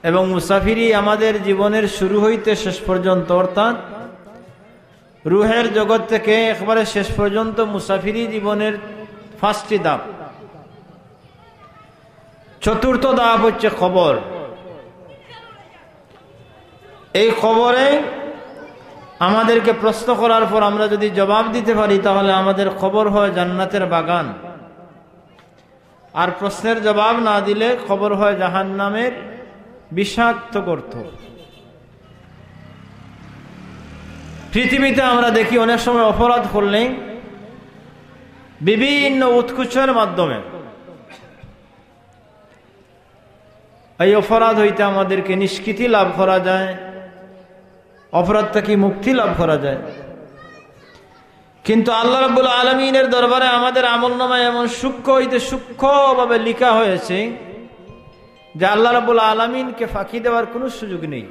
এবং মুসাফিরি আমাদের জীবনের শুরু হইতে শেষ পর্যন্ত, অর্থাৎ রুহের জগৎ থেকে একবারে শেষ পর্যন্ত মুসাফিরি জীবনের 5টি ধাপ। চতুর্থ ধাপ হচ্ছে কবর। এই কবরে আমাদেরকে প্রশ্ন করার পর আমরা যদি জবাব দিতে পারি তাহলে আমাদের কবর হয় জান্নাতের বাগান, আর প্রশ্নের জবাব না দিলে কবর হয় জাহান্নামের বিষাক্ত গর্ত। পৃথিবীতে আমরা দেখি অনেক সময় অপরাধ করলে বিভিন্ন উৎকুচের মাধ্যমে এই অপরাধ হইতে আমাদেরকে নিষ্কৃতি লাভ করা যায়, অপরাধ থেকে মুক্তি লাভ করা যায়। কিন্তু আল্লাহ রাব্বুল আলামিনের দরবারে আমাদের আমলনামায় এমন সূক্ষ্ম হইতে সূক্ষ্মভাবে লেখা হয়েছে যে আল্লাহ রাব্বুল আলামিনকে ফাঁকি দেওয়ার কোনো সুযোগ নেই।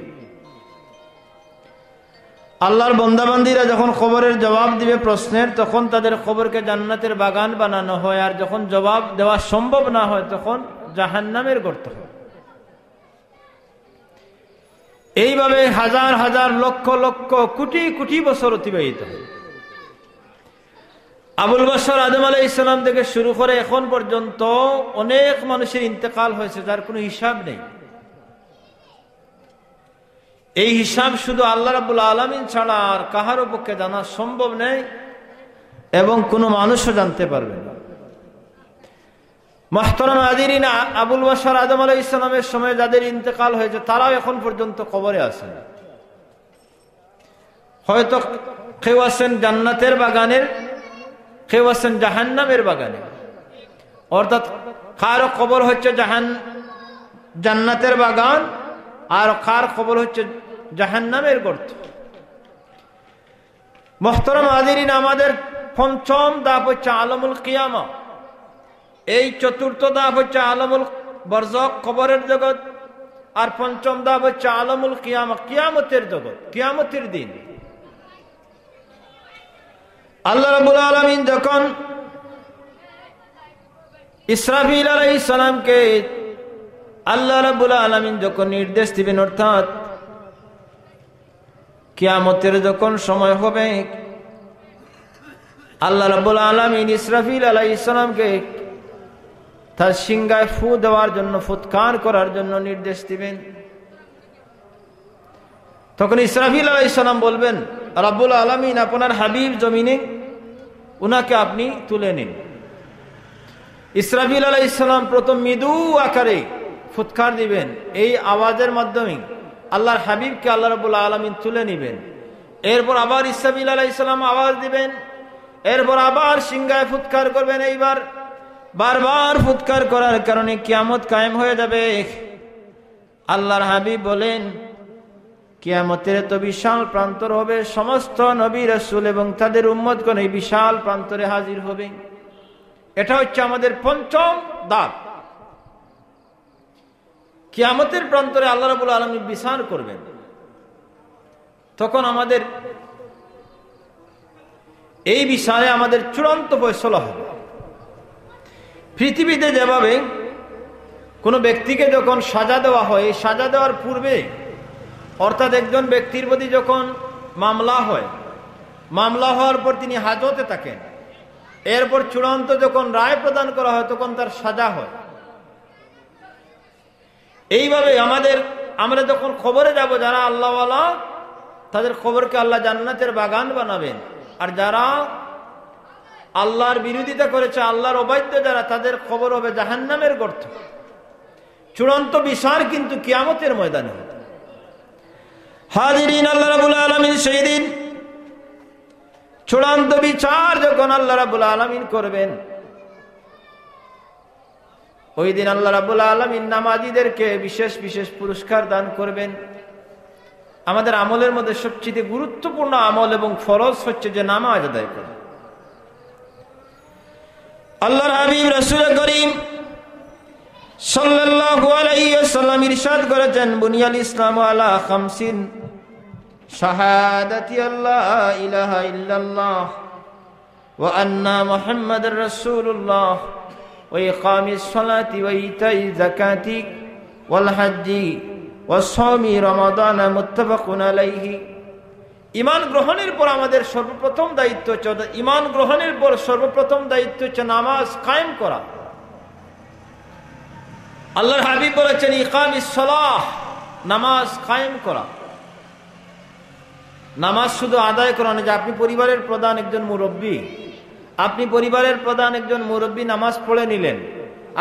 আল্লাহর বান্দাবান্দীরা যখন কবরের জবাব দিবে প্রশ্নের, তখন তাদের কবরকে জান্নাতের বাগান বানানো হয়, আর যখন জবাব দেওয়া সম্ভব না হয় তখন জাহান্নামের গর্ত হয়। এইভাবে হাজার হাজার লক্ষ লক্ষ কোটি কোটি বছর অতিবাহিত হয়। আবুল বাশার আদম আলাইহিস সালাম থেকে শুরু করে এখন পর্যন্ত অনেক মানুষের ইন্তেকাল হয়েছে, যার কোনো হিসাব নেই। এই হিসাব শুধু আল্লাহ রাব্বুল আলামিন ছাড়া আর কাহারও পক্ষে জানা সম্ভব নেই, এবং কোনো মানুষও জানতে পারবে না। মুহতারাম হাজিরিন, আবুল বাশার আদম আলাইহিস সালামের সময় যাদের ইন্তেকাল হয়েছে তারাও এখন পর্যন্ত কবরে আছেন। হয়তো কেউ আছেন জান্নাতের বাগানের, কেউ আছেন জাহান্নামের বাগানে। অর্থাৎ কারো কবর হচ্ছে জান্নাতের বাগান, আর কার কবর হচ্ছে জাহান্নামের গর্ত। মুহতারাম হাজিরিন, আমাদের পঞ্চম ধাপ হচ্ছে আলমুল কিয়ামা। এই চতুর্থ ধাপ হচ্ছে আলমুল বরজখ, কবরের জগৎ, আর পঞ্চম ধাপ হচ্ছে আলমুল কিয়ামা, কিয়ামতের জগৎ, কিয়ামতের দিন। আল্লাহ রাব্বুল আলামিন যখন ইসরাফিল আলাইহিস সালামকে আল্লাহ রাব্বুল আলামিন যখন নির্দেশ দিবেন, অর্থাৎ কিয়ামতের যখন সময় হবে, আল্লাহ রাব্বুল আলামিন ইসরাফিল আলাইহিস সালামকে তার সিংহায় ফু দেওয়ার জন্য, ফুৎকার করার জন্য নির্দেশ দিবেন। তখন ইসরাফিল আলাইহিস সালাম বলবেন, রাব্বুল আলামিন আপনার হাবিব জমিনে, উনাকে আপনি তুলে নিন। ইসরাফিল আলাইহিস সালাম প্রথম মৃদু আকারে ফুৎকার দিবেন, এই আওয়াজের মাধ্যমে আল্লাহর হাবিবকে আল্লাহ রাব্বুল আলামিন তুলে নিবেন। এরপর আবার ইসরাফিল আলাইহিস সালাম আওয়াজ দিবেন, এরপর আবার সিংহায় ফুৎকার করবেন। এইবার বারবার ফুৎকার করার কারণে কিয়ামত কায়েম হয়ে যাবে। আল্লাহর হাবিব বলেন, কিয়ামতের তো বিশাল প্রান্তর হবে, সমস্ত নবী রাসূল এবং তাদের উম্মতগণ এই বিশাল প্রান্তরে হাজির হবে। এটা হচ্ছে আমাদের পঞ্চম ধাপ। কিয়ামতের প্রান্তরে আল্লাহ রাব্বুল আলামিন বিচার করবেন। তখন আমাদের এই বিচারে আমাদের চূড়ান্ত ফয়সালা হবে। পৃথিবীতে যেভাবে কোনো ব্যক্তিকে যখন সাজা দেওয়া হয়, সাজা দেওয়ার পূর্বে, অর্থাৎ একজন ব্যক্তির প্রতি যখন মামলা হয়, মামলা হওয়ার পর তিনি হাজতে থাকেন, এরপর চূড়ান্ত যখন রায় প্রদান করা হয় তখন তার সাজা হয়। এইভাবে আমরা যখন খবরে যাব, যারা আল্লাহওয়ালা তাদের খবরকে আল্লাহ জান্নাতের বাগান বানাবেন, আর যারা আল্লাহর বিরোধিতা করেছে, আল্লাহর অবাধ্য যারা, তাদের খবর হবে জাহান্নামের গর্ত। চূড়ান্ত বিচার কিন্তু কিয়ামতের ময়দানে হবে। হাজিরিন, আল্লাহ রাব্বুল আলামিন সেই দিন চূড়ান্ত বিচার যখন আল্লাহ রাব্বুল আলামিন করবেন, ওই দিন আল্লাহ রাব্বুল আলামিন নামাজীদেরকে বিশেষ বিশেষ পুরস্কার দান করবেন। আমাদের আমলের মধ্যে সবচেয়ে গুরুত্বপূর্ণ আমল এবং ফরজ হচ্ছে যে নামাজ আদায় করা। আল্লাহর হাবিব রাসূল করিম সাল্লাল্লাহু আলাইহি ওয়াসাল্লাম ইরশাদ করেছেন, বুনিয়াল ইসলামু আলা খামসিন, শাহাদাতি আল্লা ইলাহা ইল্লাল্লাহ ওয়া আন্না মুহাম্মাদুর রাসূলুল্লাহ ওয়া ইকামিস সালাতি ওয়া ইতাই যাকাতি ওয়াল হজ্জি ওয়া সাওমি রমাদান মুত্তাফাকুন আলাইহি। ঈমান গ্রহণের পর আমাদের সর্বপ্রথম দায়িত্ব হচ্ছে, ঈমান গ্রহণের পর সর্বপ্রথম দায়িত্ব হচ্ছে নামাজ কায়েম করা। আল্লাহর হাবিব বলেছেন ইকামিস সালাহ, নামাজ কায়েম করা। নামাজ শুধু আদায় করা না, যে আপনি পরিবারের প্রধান একজন মুরব্বী, আপনি পরিবারের প্রধান একজন মুরব্বী নামাজ পড়ে নিলেন,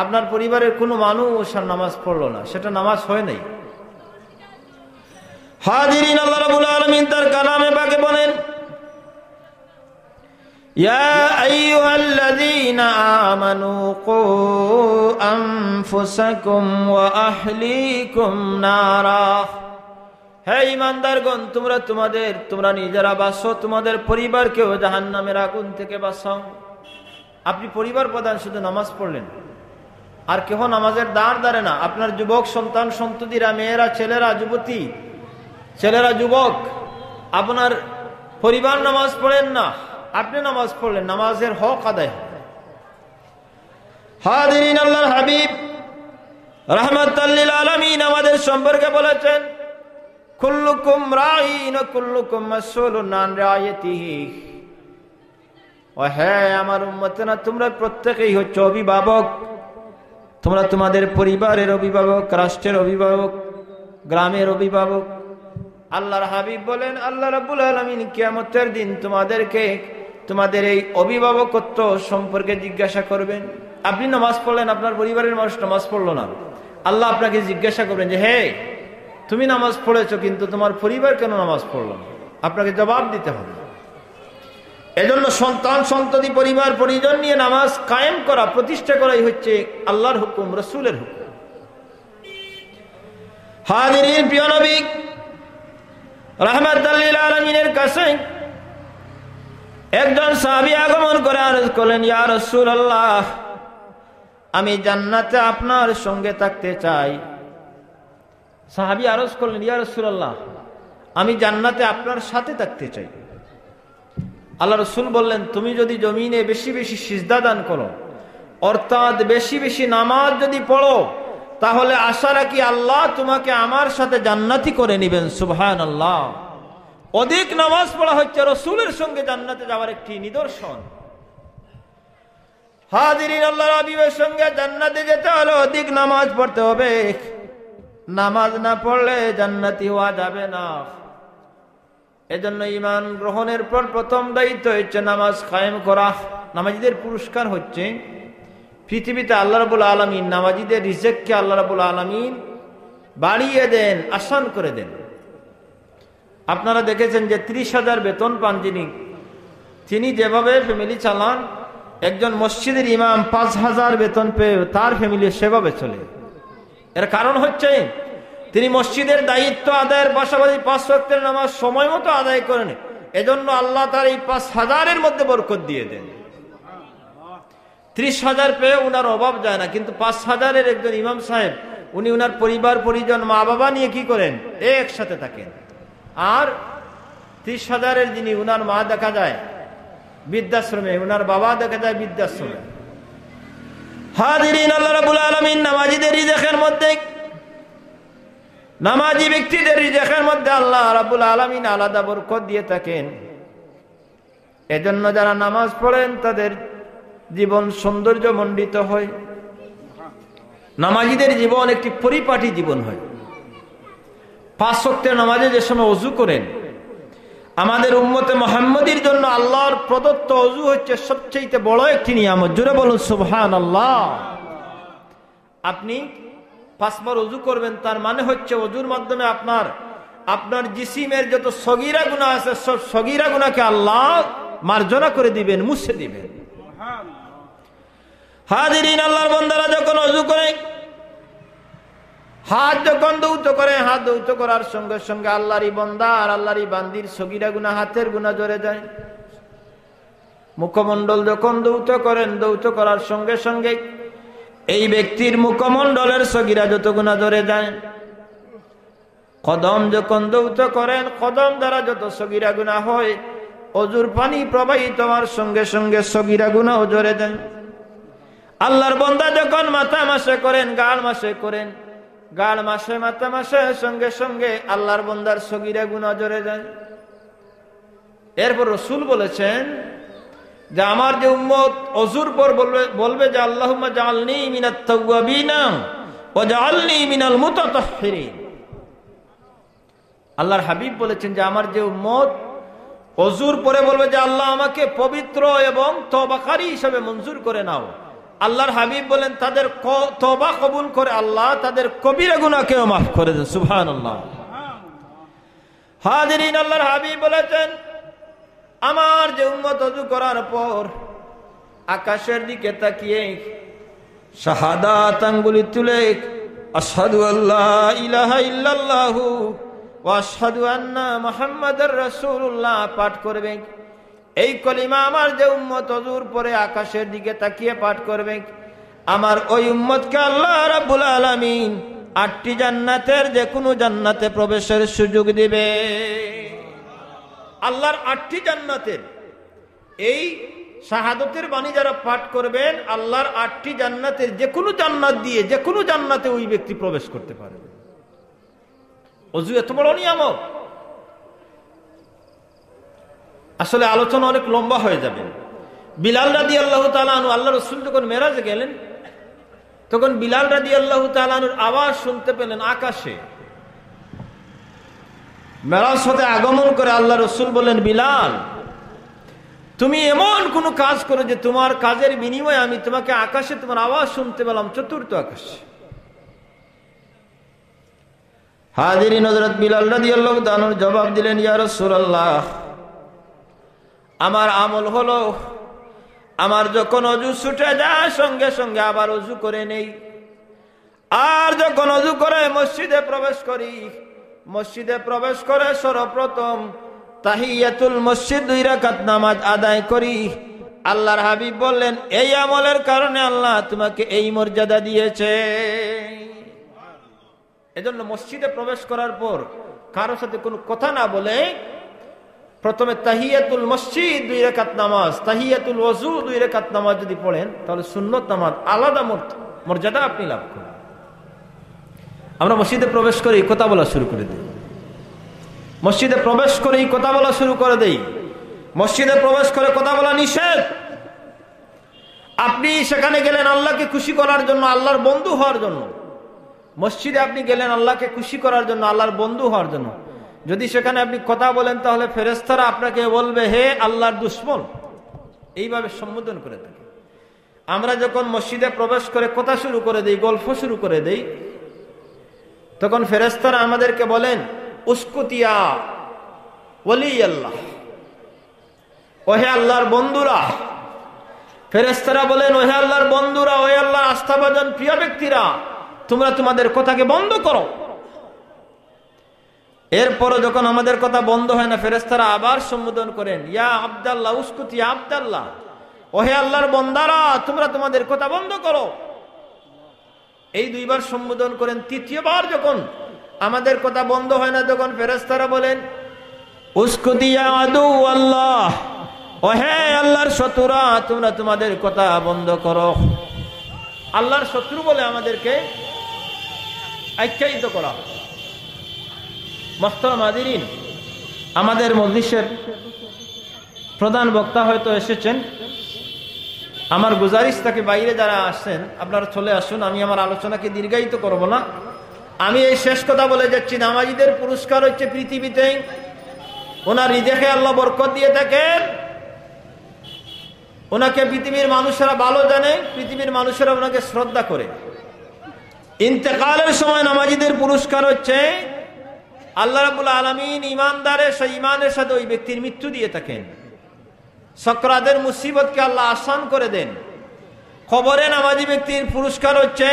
আপনার পরিবারের কোনো মানুষ আর নামাজ পড়লো না, সেটা নামাজ হয় নাই। হাজিরিন, আল্লাহ রাব্বুল আলামিন তার কালামে পাকে বলেন ইয়া আইয়ুহাল্লাযীনা আমানু কু আনফুসাকুম ওয়া আহলিকুম নারা। হে ঈমানদারগণ, তোমরা নিজেরা বাঁচো, তোমাদের পরিবারকেও জাহান্নামের আগুন থেকে বাঁচাও। আপনি পরিবার প্রধান, শুধু নামাজ পড়লেন, আর কেহ নামাজের দ্বার ধারে না। আপনার যুবক সন্তান সন্ততিরা, মেয়েরা, ছেলেরা, যুবতী ছেলেরা, যুবক, আপনার পরিবার নামাজ পড়েন না, আপনি নামাজ পড়লেন, নামাজের হক আদায়। হাজিরিন, আল্লাহর হাবিব রাহমাতাল লিল আলামিন আমাদের সম্পর্কে বলেছেন কুল্লুকুম রাঈন ওয়া কুল্লুকুম মাসউলুন আন রাইয়াতিহি। ও হে আমার উম্মতেরা, তোমরা প্রত্যেকেই হচ্ছে অভিভাবক। তোমরা তোমাদের পরিবারের অভিভাবক, রাষ্ট্রের অভিভাবক, গ্রামের অভিভাবক। আল্লাহর হাবিব বলেন আল্লাহ রাব্বুল আলামিন কিয়ামতের দিন তোমাদেরকে তোমাদের এই অভিভাবকত্ব সম্পর্কে জিজ্ঞাসা করবেন। আপনি নামাজ পড়লেন, আপনার পরিবারের মানুষ নামাজ পড়লো না, আল্লাহ আপনাকে জিজ্ঞাসা করবেন যে হে, তুমি নামাজ পড়েছো কিন্তু তোমার পরিবার কেন নামাজ পড়লো না? আপনাকে জবাব দিতে হবে। এজন্য সন্তান সন্ততি পরিবার পরিজন নিয়ে নামাজ কায়েম করা, প্রতিষ্ঠা করাই হচ্ছে আল্লাহর হুকুম, রাসূলের হুকুম। হাজিরিন, প্রিয় নবী রাহমাতাল লিল আলামিনের কাছে একজন সাহাবী আগমন করে আরজ করলেন ইয়া রাসূলুল্লাহ, আমি জান্নাতে আপনার সঙ্গে থাকতে চাই। সাহাবী আরজ করলেন ইয়া রাসূলুল্লাহ, আমি জান্নাতে আপনার সাথে থাকতে চাই। আল্লাহ রাসূল বললেন তুমি যদি জমিনে বেশি বেশি সিজদা দান করো, অর্থাৎ বেশি বেশি নামাজ যদি পড়ো, তাহলে আশা রাখি আল্লাহ তোমাকে আমার সাথে জান্নাতি করে নেবেন। সুবহানাল্লাহ। অধিক নামাজ পড়া হচ্ছে রাসূলের সঙ্গে জান্নাতে যাওয়ার একটি নিদর্শন। হাজিরিন, আল্লাহর হাবিবের সঙ্গে জান্নাতে যেতে হলে অধিক নামাজ পড়তে হবে। নামাজ না পড়লে জান্নাতি হওয়া যাবে না। এজন্য ঈমান গ্রহণের পর প্রথম দায়িত্ব হচ্ছে নামাজ কায়েম করা। নামাজীদের পুরস্কার হচ্ছে পৃথিবীতে আল্লাহ রাব্বুল আলামিন নামাজীদের রিজিককে আল্লাহ রাব্বুল আলামিন বাড়িয়ে দেন, আসান করে দেন। আপনারা দেখেছেন যে 30,000 বেতন পান তিনি যেভাবে ফ্যামিলি চালান, একজন মসজিদের ইমাম 5,000 বেতন পেয়ে তার ফ্যামিলি সেভাবে চলে। এর কারণ হচ্ছে তিনি মসজিদের দায়িত্ব আদায়ের পাশাপাশি 5 ওয়াক্তের নামাজ সময় মতো আদায় করেন। এজন্য আল্লাহ তার এই 5,000-এর মধ্যে বরকত দিয়ে দেন। 30,000 পেয়ে উনার অভাব যায় না, কিন্তু 5,000-এর একজন ইমাম সাহেব, উনি উনার পরিবার পরিজন মা বাবা নিয়ে কি করেন, একসাথে থাকেন। আর 30,000-এর যিনি, উনার মা দেখা যায় বৃদ্ধাশ্রমে, উনার বাবা দেখা যায় বৃদ্ধাশ্রমে। হাজিরিন, আল্লাহ রাব্বুল আলামিন নামাজীদের রিজিকের মধ্যে, নামাজি ব্যক্তিদের রিজিকের মধ্যে আল্লাহ রাব্বুল আলামিন আলাদা বরকত দিয়ে থাকেন। এজন্য যারা নামাজ পড়েন তাদের জীবন সৌন্দর্য মণ্ডিত হয়। নামাজীদের জীবন একটি পরিপাটি জীবন হয়। 5 ওয়াক্তের নামাজে যে সময় ওযু করেন, আমাদের উম্মতে মুহাম্মদীর জন্য আল্লাহর প্রদত্ত ওযু হচ্ছে সবচেয়ে বড় একটি নিয়ামত। জোরে বলুন সুবহানাল্লাহ। আপনি 5 বার ওযু করবেন, তার মানে হচ্ছে ওযুর মাধ্যমে আপনার জিসিমের যত সগীরা গুনাহ আছে, সব সগীরা গুনাহকে আল্লাহ মার্জনা করে দিবেন, মুছে দিবেন। হাজিরিন, আল্লাহর বান্দারা যখন ওযু করে, হাত যখন ধৌত করে, হাত ধৌত করার সঙ্গে সঙ্গে আল্লাহরই বান্দা আর আল্লাহরই বান্দির সগীরা গুনাহ, হাতের গুনাহ ঝরে যায়। মুখমণ্ডল যখন ধৌত করেন, ধৌত করার সঙ্গে সঙ্গে এই ব্যক্তির মুখমণ্ডলের সগীরা যত গুনাহ ঝরে যায়। কদম যখন ধৌত করেন, কদম দ্বারা যত সগীরা গুনাহ হয়, ওযুর পানি প্রবাহিত হওয়ার সঙ্গে সঙ্গে সগীরা গুনাহ ঝরে যায়। আল্লাহর বান্দা যখন মাথা মাসে করেন, গাল মাসে করেন, গাল মাসে মাথা মাসে সঙ্গে সঙ্গে আল্লাহর বান্দার সগীরা গুনাহ ঝরে যায়। এরপর রাসূল বলেছেন যে আমার যে উম্মত ওযুর পর বলবে যে আল্লাহুম্মা জাআলনি মিনাত তাওয়াবিনা ওয়া জাআলনি মিনাল মুতাতাহহিরিন। আল্লাহর হাবিব বলেছেন যে আমার যে উম্মত ওযুর পরে বলবে যে আল্লাহ আমাকে পবিত্র এবং তওবাকারী হিসেবে মঞ্জুর করে নাও। আল্লাহর হাবিব বলেন তাদের তওবা কবুল করে আল্লাহ তাদের কবিরা গুনাহকেও মাফ করে দেন। সুবহানাল্লাহ। হাজিরিন, আল্লাহর হাবিব বলেছেন আমার যে উম্মত ওযু করার পর আকাশের দিকে তাকিয়ে শাহাদাত আঙ্গুলি তুলে আশহাদু আল্লা ইলাহা ইল্লাল্লাহু ওয়া আশহাদু আন্না মুহাম্মাদার রাসূলুল্লাহ পাঠ করবে, এই কলিমা আমার যে উম্মত ওযুর পরে আকাশের দিকে তাকিয়ে পাঠ করবে, আমার ওই উম্মতকে আল্লাহ রাব্বুল আলামিন 8টি জান্নাতের যে কোনো জান্নাতে প্রবেশের সুযোগ দিবে। আল্লাহর 8টি জান্নাতের এই শাহাদাতের বাণী যারা পাঠ করবেন আল্লাহর 8টি জান্নাতের যে কোনো জান্নাত দিয়ে যে কোনো জান্নাতে ওই ব্যক্তি প্রবেশ করতে পারবে। ওযু এত বড় নিয়ামত। আসলে আলোচনা অনেক লম্বা হয়ে যাবে। বিলাল রাদিয়াল্লাহু তাআলা আনহু, আল্লাহ রাসূল যখন মেরাজে গেলেন তখন বিলাল রাদিয়াল্লাহু তাআলা আনহুর আওয়াজ শুনতে পেলেন আকাশে। মেরাজ হতে আগমন করে আল্লাহ রাসূল বললেন, বিলাল তুমি এমন কোন কাজ করো যে তোমার কাজের বিনিময়ে আমি তোমাকে আকাশে তোমার আওয়াজ শুনতে পেলাম, চতুর্থ আকাশে। হাজিরিন, হযরত বিলাল রাদিয়াল্লাহু তাআলা জবাব দিলেন, ইয়া রাসূলুল্লাহ আমার আমল হলো আমার যখন ওযু ছুটে যায় সঙ্গে সঙ্গে আবার ওযু করে নেই, আর যখন ওযু করে মসজিদে প্রবেশ করি, মসজিদে প্রবেশ করে সর্বপ্রথম তাহিয়াতুল মসজিদ 2 রাকাত নামাজ আদায় করি। আল্লাহর হাবিব বললেন এই আমলের কারণে আল্লাহ তোমাকে এই মর্যাদা দিয়েছে। এজন্য মসজিদে প্রবেশ করার পর কারোর সাথে কোনো কথা না বলে প্রথমে তাহিয়াতুল মসজিদ 2 রাকাত নামাজ, তাহিয়াতুল ওযু 2 রাকাত নামাজ যদি পড়েন তাহলে সুন্নত নামাজ আলাদা মর্যাদা আপনি লাভ করেন। আমরা মসজিদে প্রবেশ করেই কথা বলা শুরু করে দিই, মসজিদে প্রবেশ করেই কথা বলা শুরু করে দেই। মসজিদে প্রবেশ করে কথা বলা নিষেধ। আপনি সেখানে গেলেন আল্লাহকে খুশি করার জন্য, আল্লাহর বন্ধু হওয়ার জন্য। মসজিদে আপনি গেলেন আল্লাহকে খুশি করার জন্য, আল্লাহর বন্ধু হওয়ার জন্য। যদি সেখানে আপনি কথা বলেন তাহলে ফেরেশতারা আপনাকে বলবে হে আল্লাহর দুশমন, এইভাবে সম্বোধন করে থাকে। আমরা যখন মসজিদে প্রবেশ করে কথা শুরু করে দেই, গল্প শুরু করে দেই, তখন ফেরেশতারা আমাদেরকে বলেন উসকুতিয়া ওলি আল্লাহ, ওহে আল্লাহর বন্ধুরা। ফেরেশতারা বলেন ওহে আল্লাহর বন্ধুরা, ওহে আল্লাহর আস্থাভাজন প্রিয় ব্যক্তিরা, তোমরা তোমাদের কথাকে বন্ধ করো। এরপরও যখন আমাদের কথা বন্ধ হয় না, ফেরেশতারা আবার সম্বোধন করেন ইয়া আব্দাল্লাহ উসকুতি আব্দাল্লাহ, ওহে আল্লাহর বান্দারা তোমরা তোমাদের কথা বন্ধ করো। এই 2 বার সম্বোধন করেন। তৃতীয়বার যখন আমাদের কথা বন্ধ হয় না তখন ফেরেশতারা বলেন উসকুতি ইয়া আদু আল্লাহ, ওহে আল্লাহর শত্রুরা তোমরা তোমাদের কথা বন্ধ করো। আল্লাহর শত্রু বলে আমাদেরকে আখ্যায়িত করা। মুহতারাম হাজিরিন, আমাদের মজলিসের প্রধান বক্তা হয়তো এসেছেন। আমার গুজারিশ তাকে বাইরে যারা আসছেন আপনারা চলে আসুন, আমি আমার আলোচনাকে দীর্ঘায়িত করব না। আমি এই শেষ কথা বলে যাচ্ছি, নামাজীদের পুরস্কার হচ্ছে পৃথিবীতে ওনার রিজেকে আল্লাহ বরকত দিয়ে থাকেন, ওনাকে পৃথিবীর মানুষেরা ভালো জানে, পৃথিবীর মানুষেরা ওনাকে শ্রদ্ধা করে। ইন্তেকালের সময় নামাজীদের পুরস্কার হচ্ছে আল্লাহ রাব্বুল আলামিন ইমানদারের সেই ইমানের সাথে ওই ব্যক্তির মৃত্যু দিয়ে থাকেন। সকরাতের মুসিবতকে আল্লাহ আসান করে দেন। কবরে নামাজি ব্যক্তির পুরস্কার হচ্ছে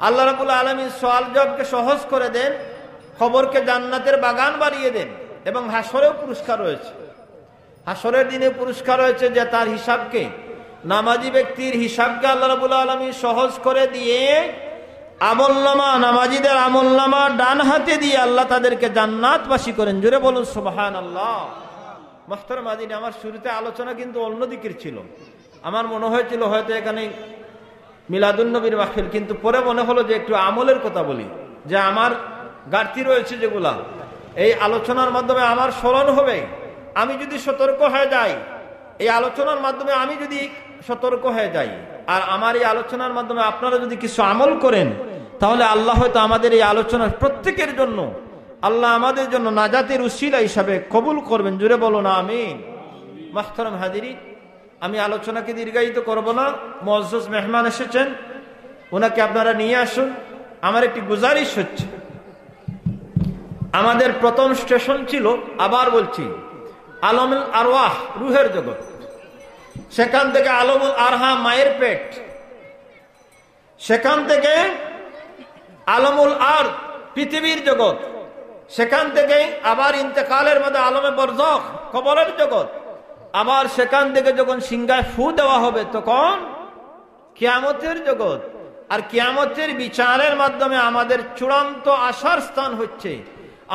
আল্লাহ রাব্বুল আলামিন সওয়াল জবাবকে সহজ করে দেন, কবরকে জান্নাতের বাগান বানিয়ে দেন। এবং হাসরেও পুরস্কার রয়েছে, হাসরের দিনে পুরস্কার রয়েছে যে তার হিসাবকে, নামাজি ব্যক্তির হিসাবকে আল্লাহ রাব্বুল আলামিন সহজ করে দিয়ে আমলনামা, নামাজিদের আমলনামা ডান হাতে দিয়ে আল্লাহ তাদেরকে জান্নাতবাসী করেন। জোরে বলুন সুবহানাল্লাহ। মুহতারাম হাজিরিন, আমার শুরুতে আলোচনা কিন্তু অন্যদিকের ছিল। আমার মনে হয়েছিল হয়তো এখানে মিলাদুন নবীর মাহফিল, কিন্তু পরে মনে হলো যে একটু আমলের কথা বলি, যে আমার ঘাটতি রয়েছে যেগুলা, এই আলোচনার মাধ্যমে আমার স্মরণ হবে। আমি যদি সতর্ক হয়ে যাই, এই আলোচনার মাধ্যমে আমি যদি সতর্ক হয়ে যাই, আর আমার এই আলোচনার মাধ্যমে আপনারা যদি কিছু আমল করেন, তাহলে আল্লাহ হয়তো আমাদের এই আলোচনার প্রত্যেকের জন্য, আল্লাহ আমাদের জন্য নাজাতের উসিলা হিসাবে কবুল করবেন। জুড়ে বলুন আমিন। মুহতারাম হাজিরিন, আমি আলোচনাকে দীর্ঘায়িত করব না। মুআজ্জাজ মেহমান এসেছেন, ওনাকে আপনারা নিয়ে আসুন। আমার একটি গুজারিশ হচ্ছে, আমাদের প্রথম স্টেশন ছিল, আবার বলছি, আলমুল আরওয়াহ, রুহের জগৎ। সেখান থেকে আলমুল আরহা, মায়ের পেট। সেখান থেকে আলমুল আর, পৃথিবীর জগৎ। সেখান থেকে আবার ইন্তেকালের মধ্যে আলমে বরজখ, কবরের জগৎ। আবার সেখান থেকে যখন সিংহায় ফু দেওয়া হবে, তখন কিয়ামতের জগৎ। আর কিয়ামতের বিচারের মাধ্যমে আমাদের চূড়ান্ত আশার স্থান হচ্ছে,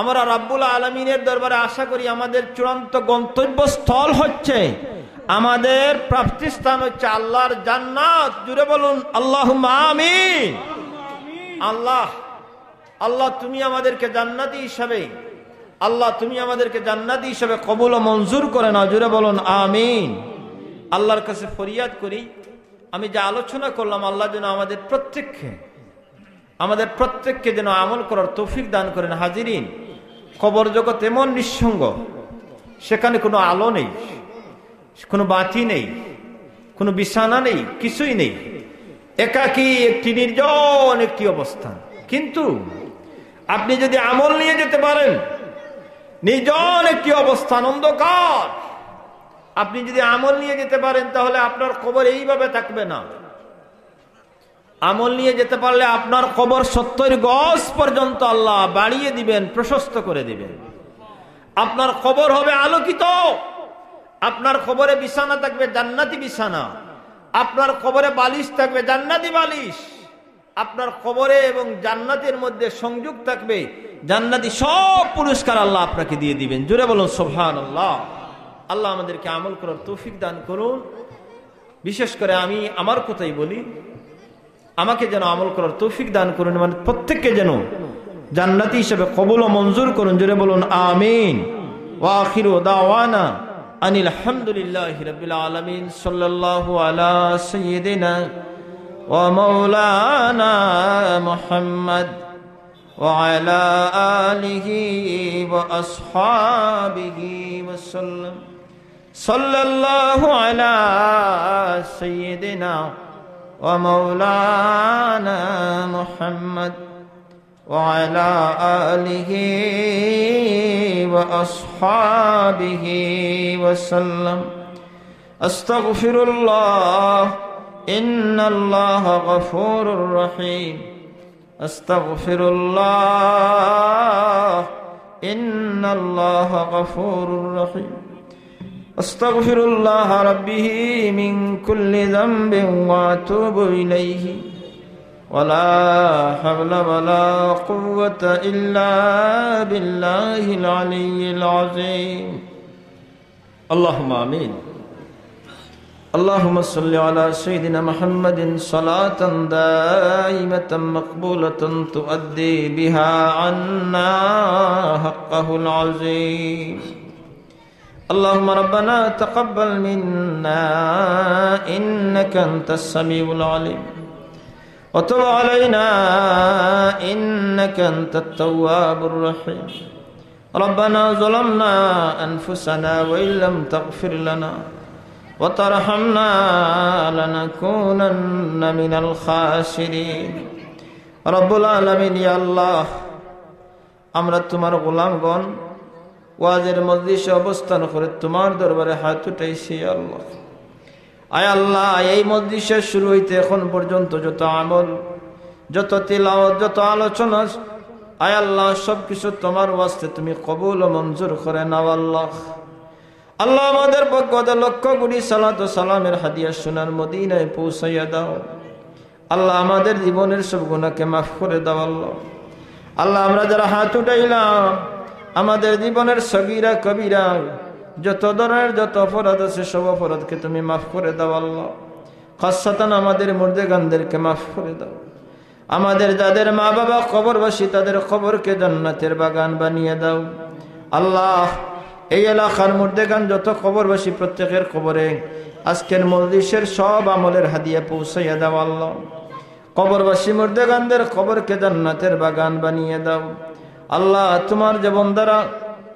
আমরা রাব্বুল আলামিনের দরবারে আশা করি আমাদের চূড়ান্ত গন্তব্যস্থল হচ্ছে, আমাদের প্রাপ্তি স্থান হচ্ছে আল্লাহর জান্নাত। জুড়ে বলুন আল্লাহুম্মা আমিন। আল্লাহ, আল্লাহ তুমি আমাদেরকে জান্নাতি হিসাবে, আল্লাহ তুমি আমাদেরকে জান্নাতি হিসাবে কবুল ও মঞ্জুর করে নাও। জুড়ে বলুন আমিন। আল্লাহর কাছে ফরিয়াদ করি, আমি যে আলোচনা করলাম, আল্লাহ যেন আমাদের প্রত্যেককে যেন আমল করার তৌফিক দান করেন। হাজিরিন, কবর জগৎ এমন নিঃসঙ্গ, সেখানে কোনো আলো নেই, কোনো বাতি নেই, কোনো বিছানা নেই, কিছুই নেই, একাকী একটি নির্জন একটি অবস্থান। কিন্তু আপনি যদি আমল নিয়ে যেতে পারেন, নির্জন একটি অবস্থান, অন্ধকার, আপনি যদি আমল নিয়ে যেতে পারেন, তাহলে আপনার কবর এইভাবে থাকবে না। আমল নিয়ে যেতে পারলে আপনার কবর 70 গজ পর্যন্ত আল্লাহ বাড়িয়ে দিবেন, প্রশস্ত করে দিবেন। আপনার কবর হবে আলোকিত। আপনার কবরে বিছানা থাকবে জান্নাতি বিছানা, আপনার কবরে বালিশ থাকবে জান্নাতি বালিশ, আপনার কবরে এবং জান্নাতের মধ্যে সংযোগ থাকবে জান্নাতি সব পুরস্কার আল্লাহ আপনাকে দিয়ে দিবেন। জোরে বলুন সুবহানাল্লাহ। আল্লাহ আমাদেরকে আমল করার তৌফিক দান করুন। বিশেষ করে আমি আমার কথাই বলি, আমাকে যেন আমল করার তৌফিক দান করুন, মানে প্রত্যেককে যেন জান্নাতি হিসেবে কবুল ও মঞ্জুর করুন। জোরে বলুন আমিন। ওয়া আখিরু দাওয়ানা আনিল হামদুলিল্লাহি রাব্বিল আলামিন। সাল্লাল্লাহু আলা সাইয়্যিদিনা ওয়া মাওলানা মুহাম্মদ ওয়া আলা আলিহি ওয়া আসহাবিহি ওয়া সাল্লাম। সাল্লাল্লাহু আলা সাইয়্যিদিনা ওয়া মাওলানা মুহাম্মদ ওয়া আলা আলিহি ওয়া আসহাবিহি ওয়া সাল্লাম। আস্তাগফিরুল্লাহ ইন্নাল্লাহা গফুরুর রহিম। আস্তাগফিরুল্লাহ ইন্নাল্লাহা গফুরুর রহিম। আস্তাগফিরুল্লাহ রাব্বি মিন কুল্লি যামবিন ওয়া আতুবু ইলাইহি ওয়ালা হাওলা ওয়ালা কুওয়াতা ইল্লা বিল্লাহিল আলিয়্যিল আযীম। আল্লাহুম্মা আমিন। আল্লাহুম্মা সাল্লি আলা সাইয়্যিদিনা মুহাম্মাদিন সালাতান দাইমাতান মাকবুলাতান তুআদ্দি বিহা আন্না হাক্কাহুল আযীম। اللهم ربنا تقبل منا إنك أنت السميع العليم وتب علينا إنك أنت التواب الرحيم. ربنا ظلمنا أنفسنا وإن لم تغفر لنا وترحمنا لنكونن من الخاسرين. رب العالمين يا الله, আমরা তোমার গোলামগণ ওয়াজের মজলিসে অবস্থান করে তোমার দরবারে হাত উঠাইছি। আল্লাহ, আয় আল্লাহ, এই মজলিসে শুরু হইতে এখন পর্যন্ত যত আমল, যত তিলাওয়াত, যত আলোচনা, আয় আল্লাহ, সবকিছু তোমার ওয়াস্তে তুমি কবুল ও মঞ্জুর করে নাও। আল্লাহ, আল্লাহ আমাদের পক্ষ হতে লক্ষ কোটি সালাত ও সালামের হাদিয়া সোনার মদিনায় পৌঁছাইয়া দাও। আল্লাহ, আমাদের জীবনের সব গুনাহকে মাফ করে দাও। আল্লাহ, আল্লাহ, আমরা যারা হাত উঠাইলাম, আমাদের জীবনের সগীরা কবিরা যত ধরনের যত অপরাধ আছে সব অপরাধকে তুমি মাফ করে দাও। আল্লাহ, খাসসাতান আমাদের মুর্দেগানদেরকে মাফ করে দাও। আমাদের যাদের মা বাবা কবরবাসী তাদের কবরকে জান্নাতের বাগান বানিয়ে দাও। আল্লাহ, এই এলাকার মুর্দেগান যত কবরবাসী প্রত্যেকের কবরে আজকের মজলিসের সব আমলের হাদিয়া পৌঁছাইয়া দাও। আল্লাহ, কবরবাসী মুর্দেগানদের কবরকে জান্নাতের বাগান বানিয়ে দাও। আল্লাহ, তোমার যে বান্দারা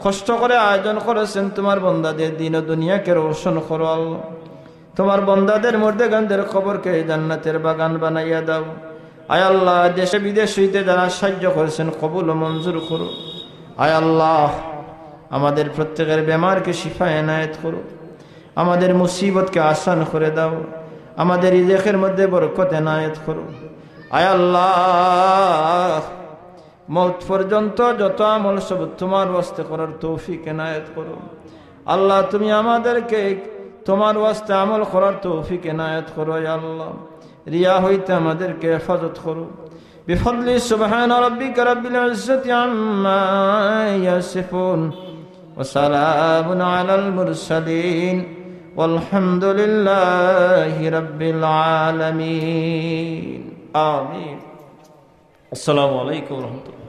কষ্ট করে আয়োজন করেছেন, তোমার বান্দাদের দিন ও দুনিয়াকে রোশন করো। আল্লাহ, তোমার বান্দাদের মুর্দেগানদের কবরকে জান্নাতের বাগান বানাইয়া দাও। আয় আল্লাহ, দেশে বিদেশ হইতে যারা সাহায্য করেছেন কবুল ও মঞ্জুর করো। আয় আল্লাহ, আমাদের প্রত্যেকের বেমারকে শিফা এনায়েত করো। আমাদের মুসিবতকে আসান করে দাও। আমাদের রিজেকের মধ্যে বরকত এনায়েত করো। আয় আল্লাহ, মওত পর্যন্ত যত আমল সব তোমার ওয়াস্তে করার তৌফিক এনায়েত করো। আল্লাহ, তুমি আমাদেরকে তোমার ওয়াস্তে আমল করার তৌফিক এনায়েত করো। আয় আল্লাহ, রিয়া হইতে আমাদেরকে হেফাজত করো। বিফদলি সুবহান রাব্বিকা রাব্বিল ইজ্জাতি আম্মা ইয়াসিফুন ওয়া সালামুন আলাল মুরসালিন والحمد لله رب العالمين آمين السلام عليكم ورحمة الله